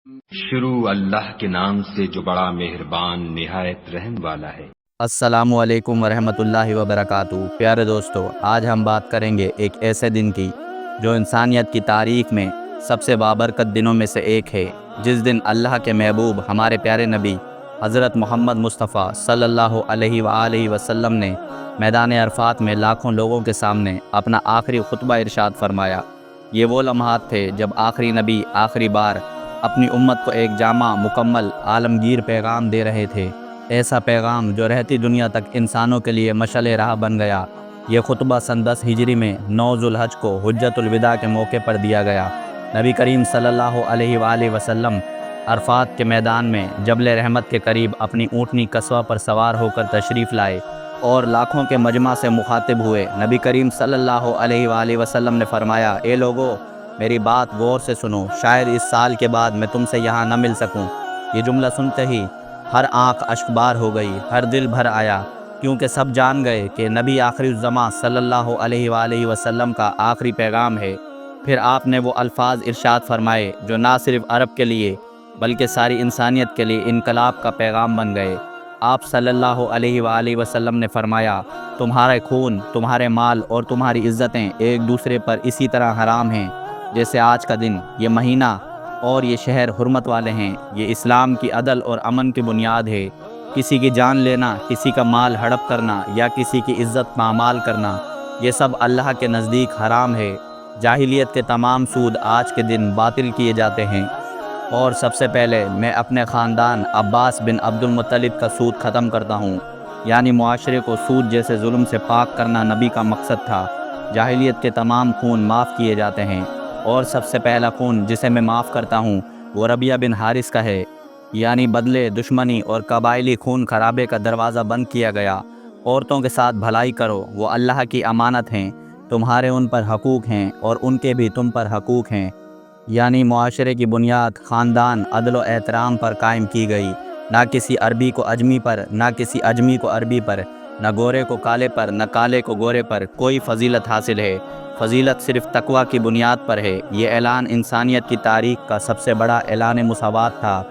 شروع اللہ کے نام سے جو بڑا مہربان نہایت رحم والا ہے۔ السلام علیکم ورحمۃ اللہ وبرکاتہ۔ پیارے دوستو، آج ہم بات کریں گے ایک ایسے دن کی جو انسانیت کی تاریخ میں سب سے بابرکت دنوں میں سے ایک ہے، جس دن اللہ کے محبوب ہمارے پیارے نبی حضرت محمد مصطفیٰ صلی اللہ علیہ وآلہ وسلم نے میدان عرفات میں لاکھوں لوگوں کے سامنے اپنا آخری خطبہ ارشاد فرمایا۔ یہ وہ لمحات تھے جب آخری نبی آخری بار اپنی امت کو ایک جامع، مکمل، عالمگیر پیغام دے رہے تھے، ایسا پیغام جو رہتی دنیا تک انسانوں کے لیے مشعل راہ بن گیا۔ یہ خطبہ سن 10 ہجری میں 9 ذوالحج کو حجۃ الوداع کے موقع پر دیا گیا۔ نبی کریم صلی اللہ علیہ وآلہ وسلم عرفات کے میدان میں جبل رحمت کے قریب اپنی اونٹنی قصوہ پر سوار ہو کر تشریف لائے اور لاکھوں کے مجمع سے مخاطب ہوئے۔ نبی کریم صلی اللہ علیہ وآلہ وسلم نے فرمایا، اے لوگو، میری بات غور سے سنو، شاید اس سال کے بعد میں تم سے یہاں نہ مل سکوں۔ یہ جملہ سنتے ہی ہر آنکھ اشکبار ہو گئی، ہر دل بھر آیا، کیونکہ سب جان گئے کہ نبی آخری الزماں صلی اللہ علیہ وآلہ وسلم کا آخری پیغام ہے۔ پھر آپ نے وہ الفاظ ارشاد فرمائے جو نہ صرف عرب کے لیے بلکہ ساری انسانیت کے لیے انقلاب کا پیغام بن گئے۔ آپ صلی اللہ علیہ وآلہ وسلم نے فرمایا، تمہارے خون، تمہارے مال اور تمہاری عزتیں ایک دوسرے پر اسی طرح حرام ہیں جیسے آج کا دن، یہ مہینہ اور یہ شہر حرمت والے ہیں۔ یہ اسلام کی عدل اور امن کی بنیاد ہے۔ کسی کی جان لینا، کسی کا مال ہڑپ کرنا یا کسی کی عزت پامال کرنا، یہ سب اللہ کے نزدیک حرام ہے۔ جاہلیت کے تمام سود آج کے دن باطل کیے جاتے ہیں، اور سب سے پہلے میں اپنے خاندان عباس بن عبد المطلب کا سود ختم کرتا ہوں۔ یعنی معاشرے کو سود جیسے ظلم سے پاک کرنا نبی کا مقصد تھا۔ جاہلیت کے تمام خون معاف کیے جاتے ہیں، اور سب سے پہلا خون جسے میں معاف کرتا ہوں وہ ربیہ بن حارث کا ہے۔ یعنی بدلے، دشمنی اور قبائلی خون خرابے کا دروازہ بند کیا گیا۔ عورتوں کے ساتھ بھلائی کرو، وہ اللہ کی امانت ہیں، تمہارے ان پر حقوق ہیں اور ان کے بھی تم پر حقوق ہیں۔ یعنی معاشرے کی بنیاد خاندان، عدل و احترام پر قائم کی گئی، نہ کسی عربی کو اجمی پر، نہ کسی اجمی کو عربی پر، نہ گورے کو کالے پر، نہ کالے کو گورے پر کوئی فضیلت حاصل ہے۔ فضیلت صرف تقویٰ کی بنیاد پر ہے۔ یہ اعلان انسانیت کی تاریخ کا سب سے بڑا اعلان مساوات تھا۔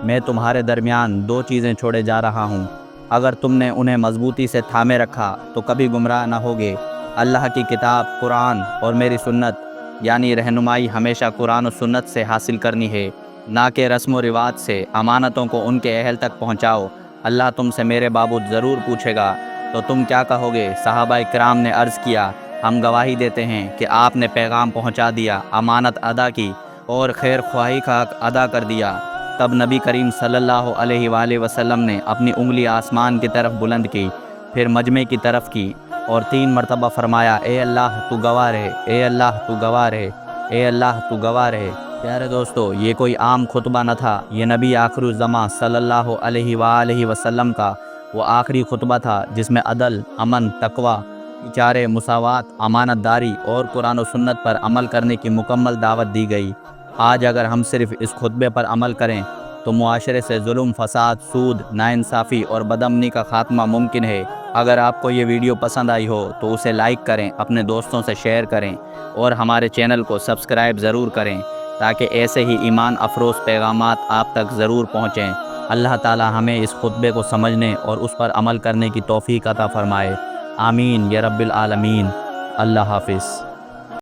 میں تمہارے درمیان 2 چیزیں چھوڑے جا رہا ہوں، اگر تم نے انہیں مضبوطی سے تھامے رکھا تو کبھی گمراہ نہ ہوگے۔ اللہ کی کتاب قرآن اور میری سنت، یعنی رہنمائی ہمیشہ قرآن و سنت سے حاصل کرنی ہے، نہ کہ رسم و رواج سے۔ امانتوں کو ان کے اہل تک پہنچاؤ، اللہ تم سے میرے بابت ضرور پوچھے گا تو تم کیا کہو گے؟ صحابہ کرام نے عرض کیا، ہم گواہی دیتے ہیں کہ آپ نے پیغام پہنچا دیا، امانت ادا کی اور خیر خواہی کا حق ادا کر دیا۔ تب نبی کریم صلی اللہ علیہ وآلہ وسلم نے اپنی انگلی آسمان کی طرف بلند کی، پھر مجمع کی طرف کی اور 3 مرتبہ فرمایا، اے اللہ تو گواہ رہے، اے اللہ تو گواہ رہے، اے اللہ تو گواہ رہے۔ پیارے دوستو، یہ کوئی عام خطبہ نہ تھا، یہ نبی آخر الزماں صلی اللہ علیہ وآلہ وسلم کا وہ آخری خطبہ تھا جس میں عدل، امن، تقویٰ، چارے، مساوات، امانت داری اور قرآن و سنت پر عمل کرنے کی مکمل دعوت دی گئی۔ آج اگر ہم صرف اس خطبے پر عمل کریں تو معاشرے سے ظلم، فساد، سود، ناانصافی اور بدامنی کا خاتمہ ممکن ہے۔ اگر آپ کو یہ ویڈیو پسند آئی ہو تو اسے لائک کریں، اپنے دوستوں سے شیئر کریں اور ہمارے چینل کو سبسکرائب ضرور کریں تاکہ ایسے ہی ایمان افروز پیغامات آپ تک ضرور پہنچیں۔ اللہ تعالی ہمیں اس خطبے کو سمجھنے اور اس پر عمل کرنے کی توفیق عطا فرمائے۔ آمین یا رب العالمین۔ اللہ حافظ۔